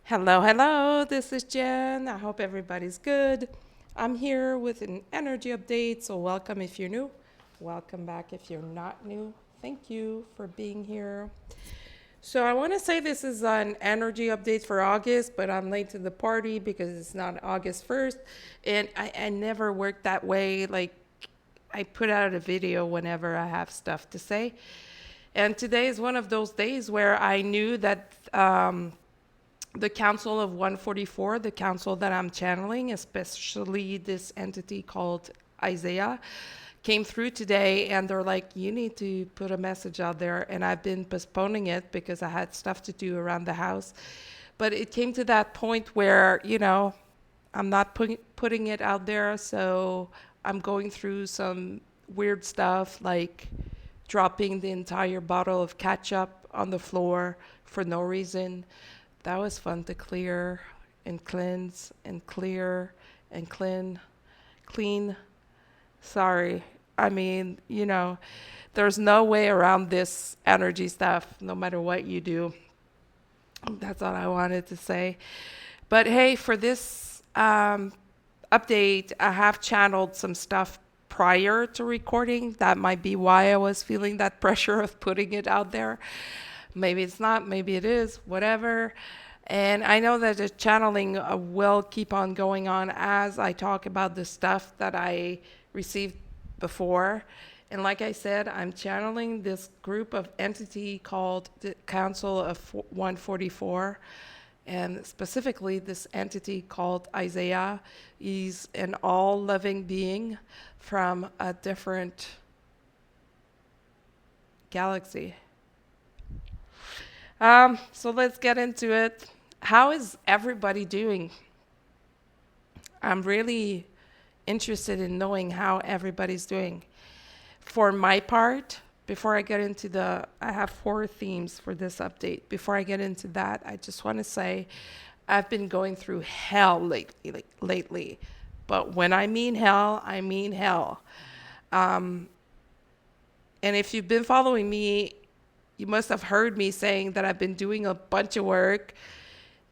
Hello, hello. This is Jen. I hope everybody's good. I'm here with an energy update, so welcome if you're new. Welcome back if you're not new. Thank you for being here. So, I want to say this is an energy update for August, but I'm late to the party because it's not August 1st. And I never work that way. Like, I put out a video whenever I have stuff to say. And today is one of those days where I knew that the Council of 144, the council that I'm channeling, especially this entity called Isaiah, came through today and they're like, you need to put a message out there. And I've been postponing it because I had stuff to do around the house. But it came to that point where, I'm not putting it out there. So I'm going through some weird stuff like dropping the entire bottle of ketchup on the floor for no reason. That was fun to clear and cleanse and clear and clean. Sorry. I mean, there's no way around this energy stuff, no matter what you do. That's all I wanted to say. But hey, for this update, I have channeled some stuff prior to recording. That might be why I was feeling that pressure of putting it out there. Maybe it's not, maybe it is, whatever. And I know that the channeling will keep on going on as I talk about the stuff that I received before. And like I said, I'm channeling this group of entity called the Council of 144. And specifically, this entity called Isaiah is an all loving being from a different galaxy. So let's get into it. How is everybody doing? I'm really interested in knowing how everybody's doing. For my part, before I get into I have 4 themes for this update. Before I get into that, I just want to say I've been going through hell lately. But when I mean hell, I mean hell. And if you've been following me, you must have heard me saying that I've been doing a bunch of work.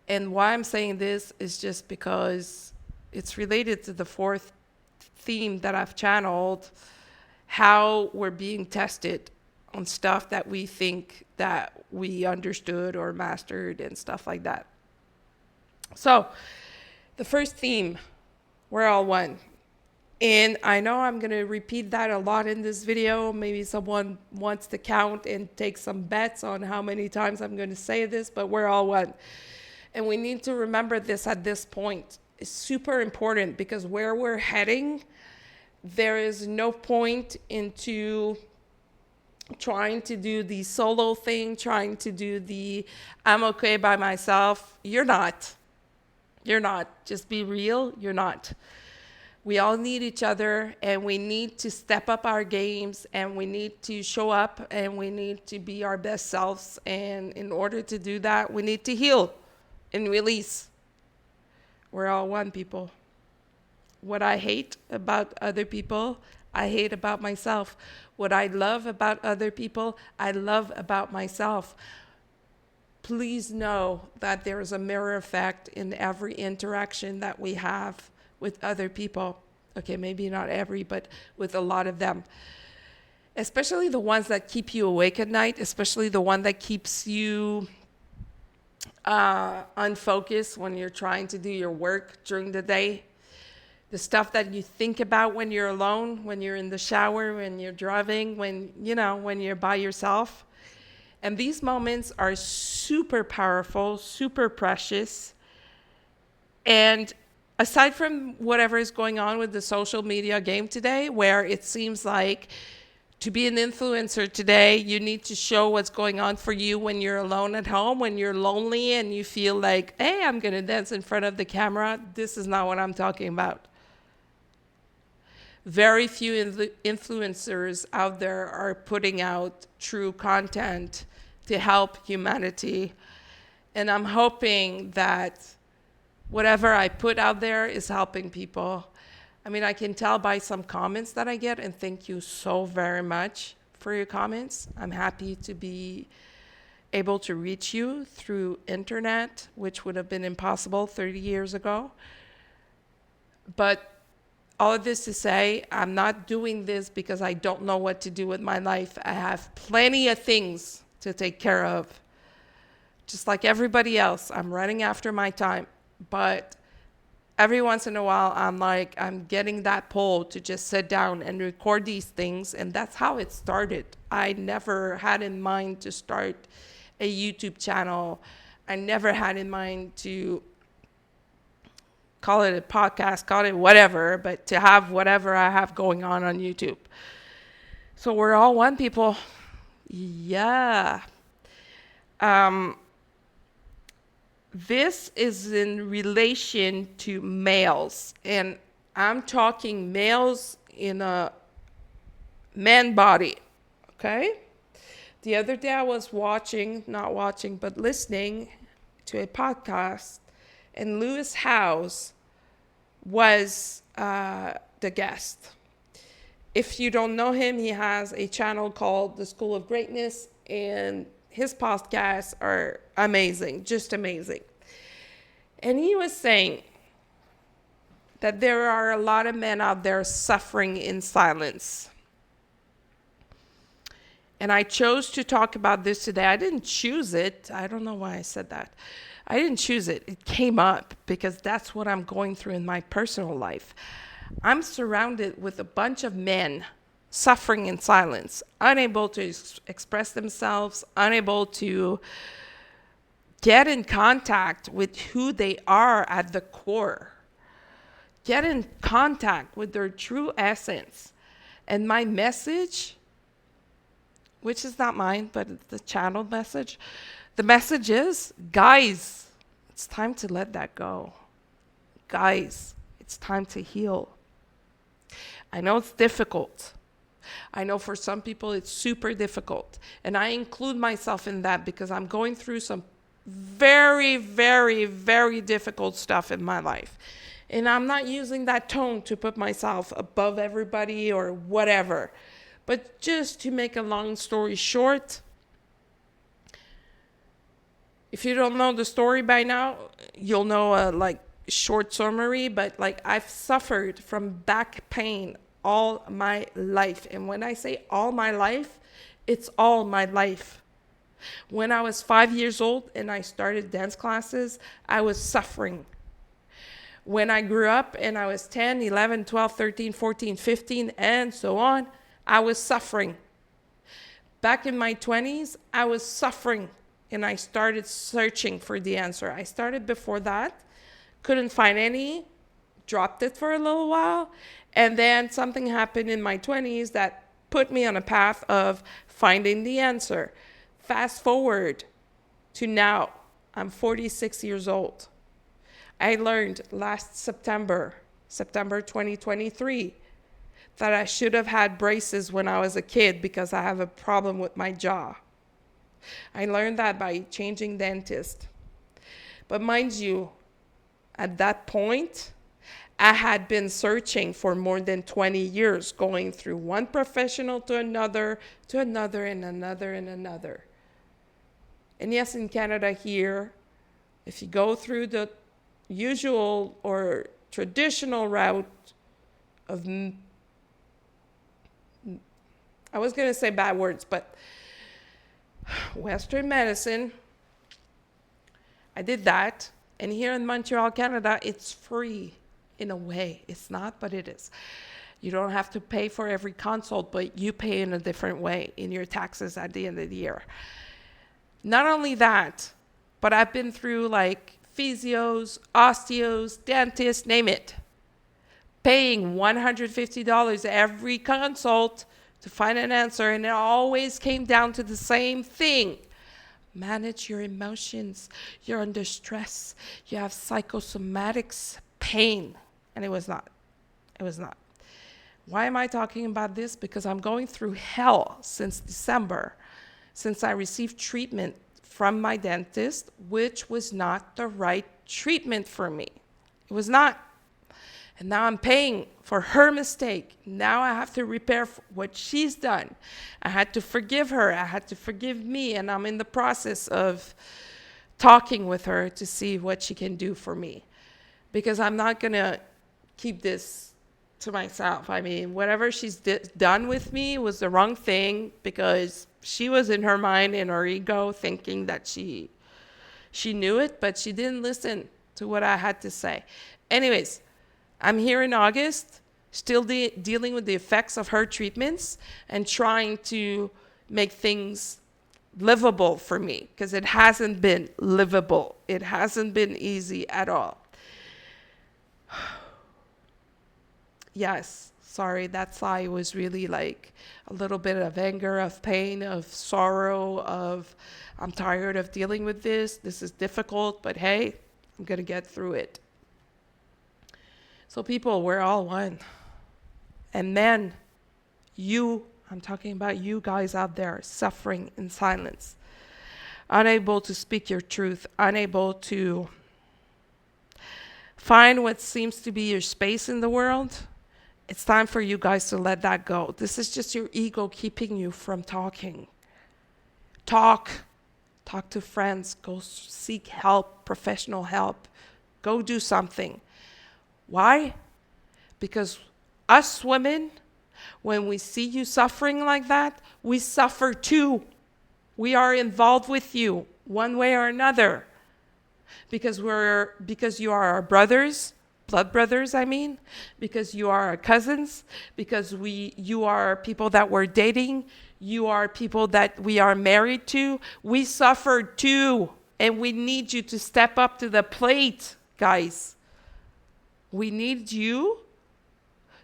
And why I'm saying this is just because it's related to the 4th theme that I've channeled, how we're being tested on stuff that we think that we understood or mastered and stuff like that. So, the first theme, we're all one. And I know I'm going to repeat that a lot in this video. Maybe someone wants to count and take some bets on how many times I'm going to say this, but we're all one. And we need to remember this at this point. It's super important because where we're heading, there is no point into trying to do the solo thing, trying to do the I'm okay by myself. You're not. You're not. Just be real. You're not. We all need each other, and we need to step up our games, and we need to show up, and we need to be our best selves. And in order to do that, we need to heal and release. We're all one, people. What I hate about other people, I hate about myself. What I love about other people, I love about myself. Please know that there is a mirror effect in every interaction that we have with other people. Okay, maybe not every, but with a lot of them. Especially the ones that keep you awake at night, especially the one that keeps you unfocused when you're trying to do your work during the day. The stuff that you think about when you're alone, when you're in the shower, when you're driving, when you're by yourself. And these moments are super powerful, super precious. And aside from whatever is going on with the social media game today, where it seems like to be an influencer today, you need to show what's going on for you when you're alone at home, when you're lonely and you feel like, hey, I'm going to dance in front of the camera. This is not what I'm talking about. Very few influencers out there are putting out true content to help humanity. And I'm hoping that whatever I put out there is helping people. I mean, I can tell by some comments that I get, and thank you so very much for your comments. I'm happy to be able to reach you through internet, which would have been impossible 30 years ago. But all of this to say, I'm not doing this because I don't know what to do with my life. I have plenty of things to take care of. Just like everybody else, I'm running after my time. But every once in a while, I'm getting that pull to just sit down and record these things. And that's how it started. I never had in mind to start a YouTube channel. I never had in mind to call it a podcast, call it whatever, but to have whatever I have going on YouTube. So we're all one, people. Yeah. This is in relation to males, and I'm talking males in a man body, okay? The other day I was listening to a podcast, and Lewis Howes was the guest. If you don't know him, he has a channel called The School of Greatness, and his podcasts are amazing, just amazing. And he was saying that there are a lot of men out there suffering in silence. And I chose to talk about this today. I didn't choose it. I don't know why I said that. I didn't choose it. It came up because that's what I'm going through in my personal life. I'm surrounded with a bunch of men suffering in silence, unable to express themselves, unable to get in contact with who they are at the core, get in contact with their true essence. And my message, which is not mine, but it's the channel message, the message is, guys, it's time to let that go. Guys, it's time to heal. I know it's difficult. I know for some people it's super difficult. And I include myself in that because I'm going through some very, very, very difficult stuff in my life. And I'm not using that tone to put myself above everybody or whatever. But just to make a long story short, if you don't know the story by now, you'll know a short summary, but I've suffered from back pain all my life. And when I say all my life, it's all my life. When I was 5 years old and I started dance classes, I was suffering. When I grew up and I was 10, 11, 12, 13, 14, 15, and so on, I was suffering. Back in my 20s, I was suffering, and I started searching for the answer. I started before that, couldn't find any, dropped it for a little while, and then something happened in my 20s that put me on a path of finding the answer. Fast forward to now, I'm 46 years old. I learned last September 2023, that I should have had braces when I was a kid because I have a problem with my jaw. I learned that by changing dentist. But mind you, at that point, I had been searching for more than 20 years, going through one professional to another, and another, and another. And yes, in Canada here, if you go through the usual or traditional route of, I was going to say bad words, but Western medicine, I did that. And here in Montreal, Canada, it's free in a way. It's not, but it is. You don't have to pay for every consult, but you pay in a different way in your taxes at the end of the year. Not only that, but I've been through physios, osteos, dentists, name it, paying $150 every consult to find an answer, and it always came down to the same thing. Manage your emotions. You're under stress. You have psychosomatics, pain. And it was not. It was not. Why am I talking about this? Because I'm going through hell since December, since I received treatment from my dentist, which was not the right treatment for me. It was not. And now I'm paying for her mistake. Now I have to repair what she's done. I had to forgive her. I had to forgive me. And I'm in the process of talking with her to see what she can do for me. Because I'm not going to keep this to myself. I mean, whatever she's done with me was the wrong thing, because she was in her mind, in her ego, thinking that she knew it, but she didn't listen to what I had to say. Anyways, I'm here in August, still dealing with the effects of her treatments and trying to make things livable for me, because it hasn't been livable. It hasn't been easy at all. Yes, sorry, that sigh was really like a little bit of anger, of pain, of sorrow, of I'm tired of dealing with this. This is difficult, but hey, I'm going to get through it. So people, we're all one. And men, I'm talking about you guys out there suffering in silence, unable to speak your truth, unable to find what seems to be your space in the world. It's time for you guys to let that go. This is just your ego keeping you from talking. Talk to friends, go seek help, professional help, go do something. Why? Because us women, when we see you suffering like that, we suffer too. We are involved with you one way or another. Because you are our brothers, blood brothers, I mean, because you are our cousins, because you are people that we're dating, you are people that we are married to. We suffer too, and we need you to step up to the plate, guys. We need you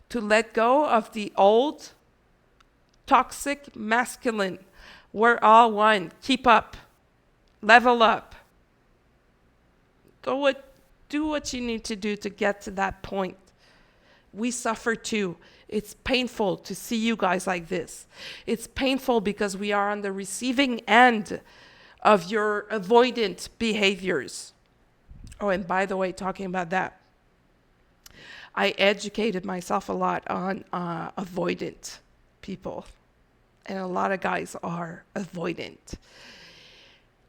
to let go of the old, toxic masculine. We're all one. Keep up. Level up. Do what you need to do to get to that point. We suffer too. It's painful to see you guys like this. It's painful because we are on the receiving end of your avoidant behaviors. Oh, and by the way, talking about that, I educated myself a lot on avoidant people. And a lot of guys are avoidant.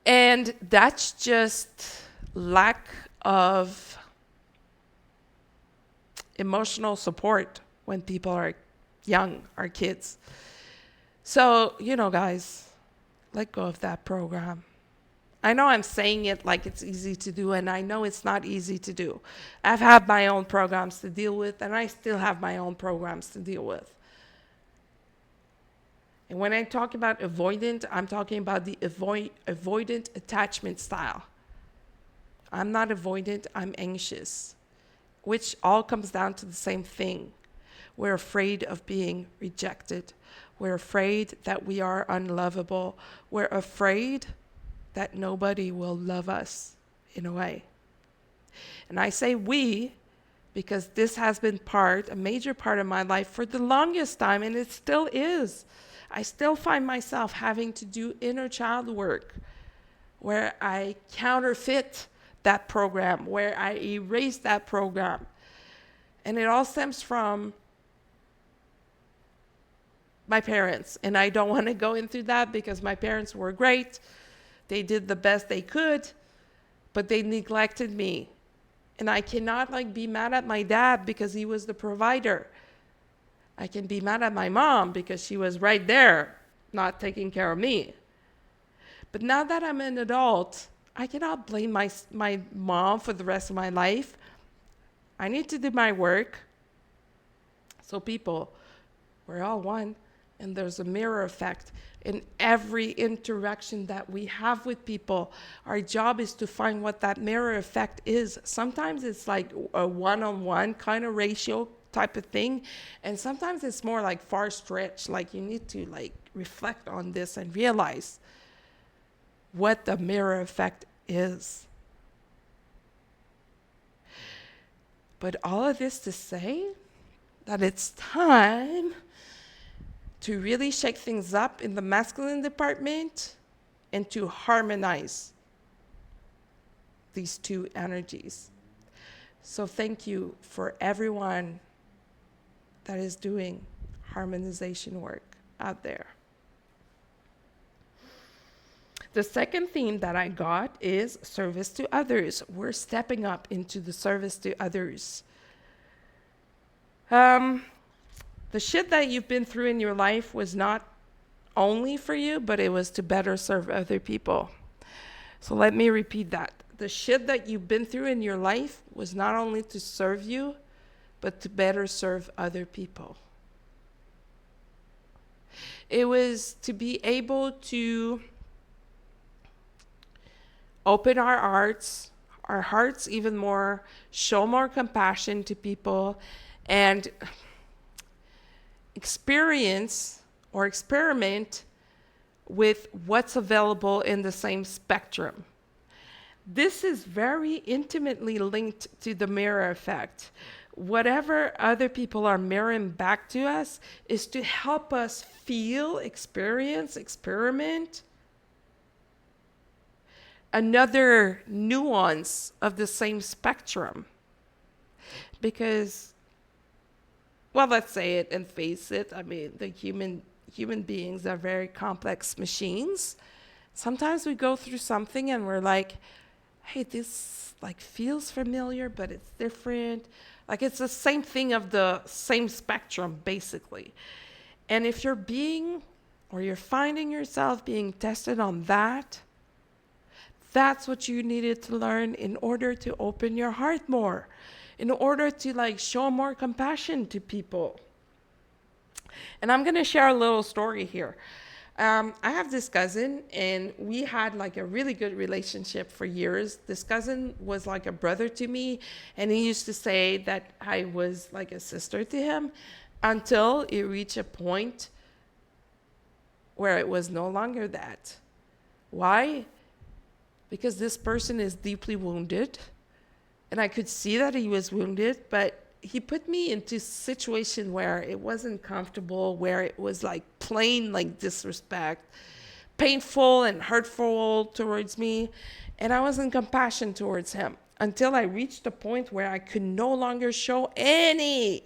And that's just lack of emotional support when people are young, are kids. So, guys, let go of that program. I know I'm saying it like it's easy to do, and I know it's not easy to do. I've had my own programs to deal with, and I still have my own programs to deal with. And when I talk about avoidant, I'm talking about the avoidant attachment style. I'm not avoidant, I'm anxious, which all comes down to the same thing. We're afraid of being rejected. We're afraid that we are unlovable. We're afraid that nobody will love us in a way. And I say we because this has been a major part of my life for the longest time, and it still is. I still find myself having to do inner child work where I counterfeit that program, where I erase that program. And it all stems from my parents. And I don't want to go into that because my parents were great. They did the best they could, but they neglected me. And I cannot be mad at my dad because he was the provider. I can be mad at my mom because she was right there, not taking care of me. But now that I'm an adult, I cannot blame my mom for the rest of my life. I need to do my work. So people, we're all one, and there's a mirror effect. In every interaction that we have with people, our job is to find what that mirror effect is. Sometimes it's like a one-on-one kind of ratio type of thing, and sometimes it's more like far stretch, like you need to reflect on this and realize what the mirror effect is. But all of this to say that it's time to really shake things up in the masculine department and to harmonize these two energies. So thank you for everyone that is doing harmonization work out there. The second theme that I got is service to others. We're stepping up into the service to others. The shit that you've been through in your life was not only for you, but it was to better serve other people. So let me repeat that. The shit that you've been through in your life was not only to serve you, but to better serve other people. It was to be able to open our hearts even more, show more compassion to people, and experience or experiment with what's available in the same spectrum. This is very intimately linked to the mirror effect. Whatever other people are mirroring back to us is to help us feel, experience, experiment another nuance of the same spectrum. Because, well, let's say it and face it. I mean, the human beings are very complex machines. Sometimes we go through something and we're like, hey, this like feels familiar, but it's different. Like it's the same thing of the same spectrum, basically. And if you're you're finding yourself being tested on that, that's what you needed to learn in order to open your heart more, in order to like show more compassion to people. And I'm going to share a little story here. I have this cousin, and we had like a really good relationship for years. This cousin was like a brother to me, and he used to say that I was like a sister to him until it reached a point where it was no longer that. Why? Because this person is deeply wounded, and I could see that he was wounded, but he put me into a situation where it wasn't comfortable, where it was like plain like disrespect, painful and hurtful towards me, and I wasn't compassionate towards him until I reached a point where I could no longer show any,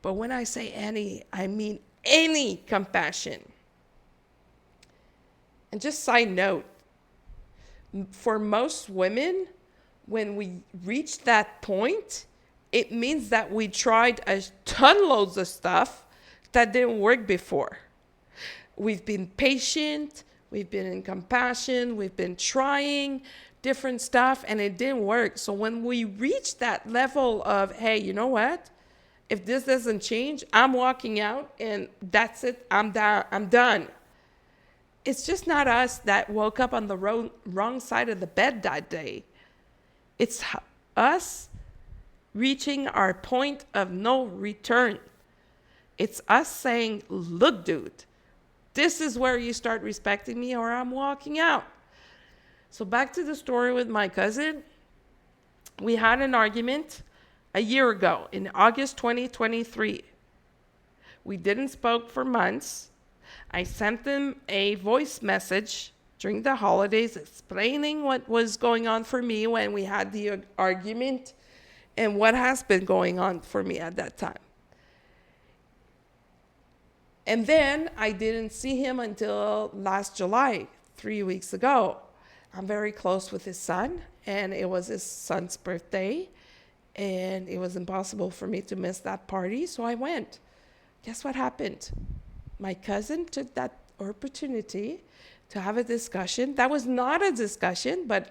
but when I say any, I mean any compassion. And just side note, for most women, when we reach that point, it means that we tried a ton loads of stuff that didn't work before. We've been patient, we've been in compassion, we've been trying different stuff, and it didn't work. So when we reach that level of, hey, you know what? If this doesn't change, I'm walking out and that's it, I'm done. It's just not us that woke up on the wrong side of the bed that day. It's us reaching our point of no return. It's us saying, look, dude, this is where you start respecting me or I'm walking out. So back to the story with my cousin. We had an argument a year ago in August 2023. We didn't spoke for months. I sent him a voice message during the holidays explaining what was going on for me when we had the argument and what has been going on for me at that time. And then I didn't see him until last July, 3 weeks ago. I'm very close with his son, and it was his son's birthday, and it was impossible for me to miss that party, so I went. Guess what happened? My cousin took that opportunity to have a discussion. That was not a discussion, but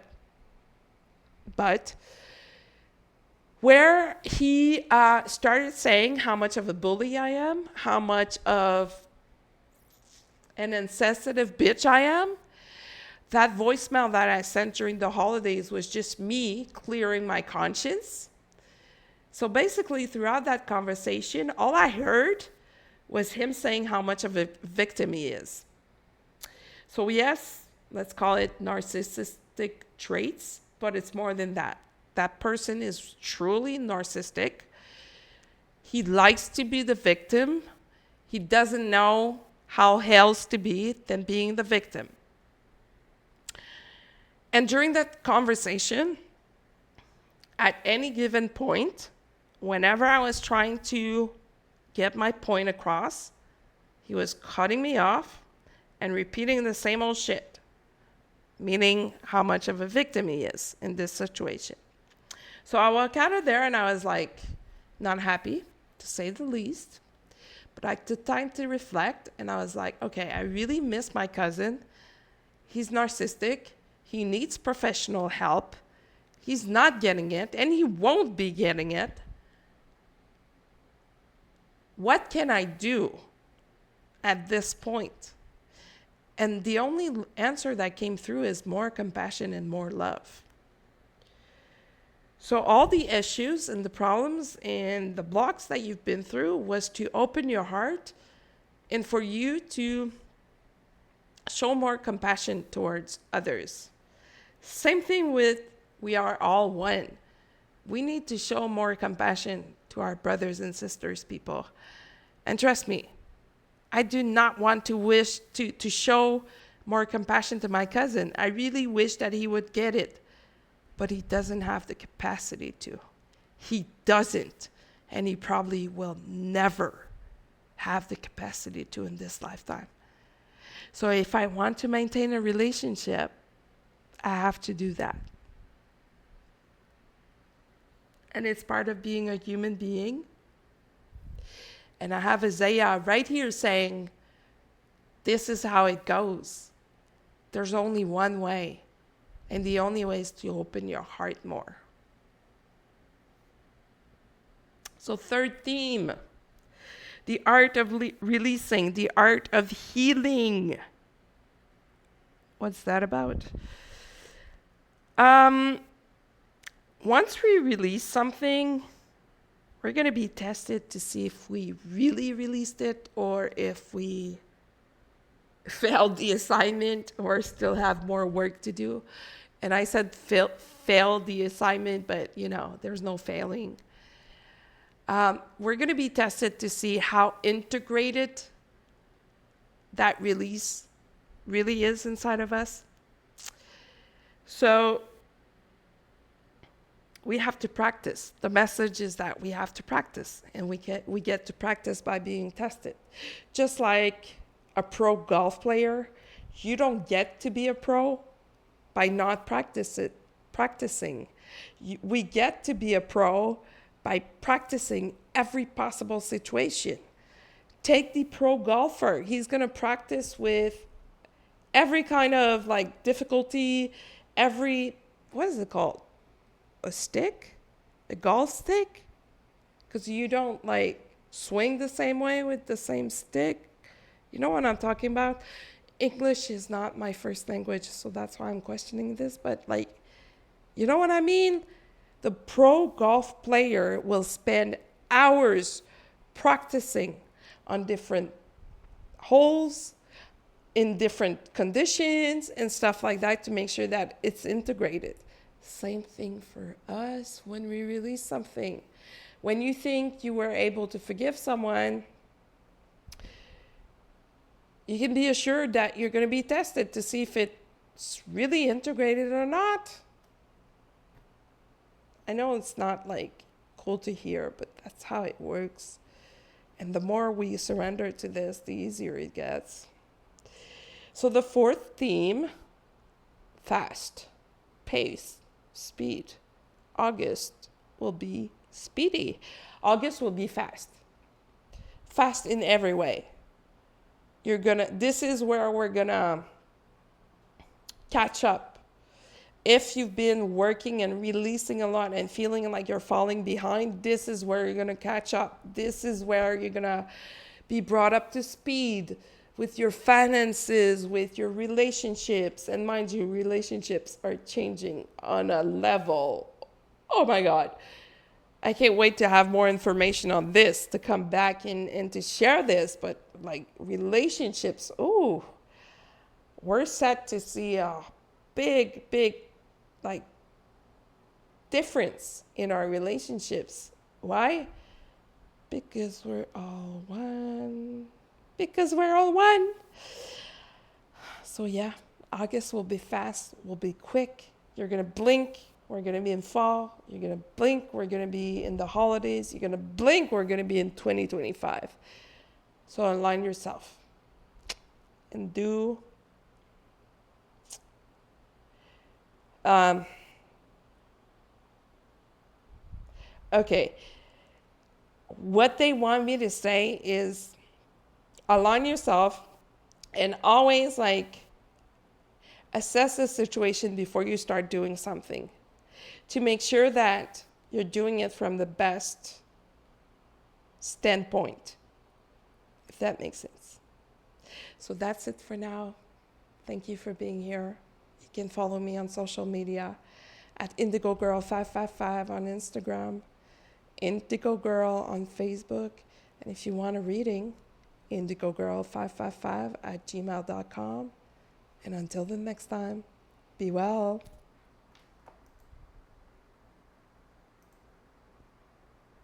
where he started saying how much of a bully I am, how much of an insensitive bitch I am. That voicemail that I sent during the holidays was just me clearing my conscience. So basically, throughout that conversation, all I heard was him saying how much of a victim he is. So yes, let's call it narcissistic traits, but it's more than that. That person is truly narcissistic. He likes to be the victim. He doesn't know how else to be than being the victim. And during that conversation, at any given point, whenever I was trying to get my point across, he was cutting me off and repeating the same old shit, meaning how much of a victim he is in this situation. So I walked out of there and I was like, not happy, to say the least. But I took time to reflect and I was like, okay, I really miss my cousin. He's narcissistic. He needs professional help. He's not getting it and he won't be getting it. What can I do at this point? And the only answer that came through is more compassion and more love. So all the issues and the problems and the blocks that you've been through was to open your heart and for you to show more compassion towards others. Same thing with we are all one. We need to show more compassion to our brothers and sisters, people. And trust me, I do not want to wish to show more compassion to my cousin. I really wish that he would get it. But he doesn't have the capacity to. He doesn't. And he probably will never have the capacity to in this lifetime. So if I want to maintain a relationship, I have to do that. And it's part of being a human being. And I have Isaiah right here saying, this is how it goes. There's only one way. And the only way is to open your heart more. So third theme, the art of releasing, the art of healing. What's that about? Once we release something, we're going to be tested to see if we really released it or if we failed the assignment or still have more work to do. And I said fail the assignment, but there's no failing. We're going to be tested to see how integrated that release really is inside of us. So we have to practice. The message is that we have to practice, and we get to practice by being tested. Just like a pro golf player, you don't get to be a pro by not practicing. We get to be a pro by practicing every possible situation. Take the pro golfer. He's going to practice with every kind of difficulty, what is it called? A stick? A golf stick? Because you don't swing the same way with the same stick. You know what I'm talking about? English is not my first language, so that's why I'm questioning this. But you know what I mean? The pro golf player will spend hours practicing on different holes, in different conditions and stuff like that to make sure that it's integrated. Same thing for us when we release something. When you think you were able to forgive someone, you can be assured that you're going to be tested to see if it's really integrated or not. I know it's not cool to hear, but that's how it works. And the more we surrender to this, the easier it gets. So the fourth theme, fast, pace, speed. August will be speedy. August will be fast. Fast in every way. This is where we're gonna catch up. If you've been working and releasing a lot and feeling like you're falling behind, this is where you're gonna catch up. This is where you're gonna be brought up to speed with your finances, with your relationships. And mind you, relationships are changing on a level. Oh my God. I can't wait to have more information on this, to come back and to share this. But relationships, we're set to see a big difference in our relationships. Why? Because we're all one. So yeah, August will be fast, will be quick. You're going to blink we're going to be in fall. You're going to blink, we're going to be in the holidays. You're going to blink, we're going to be in 2025. So align yourself and do. Okay. What they want me to say is align yourself and always assess the situation before you start doing something to make sure that you're doing it from the best standpoint, if that makes sense. So that's it for now. Thank you for being here. You can follow me on social media at IndigoGirl555 on Instagram, IndigoGirl on Facebook, and if you want a reading, IndigoGirl555 at gmail.com. And until the next time, be well.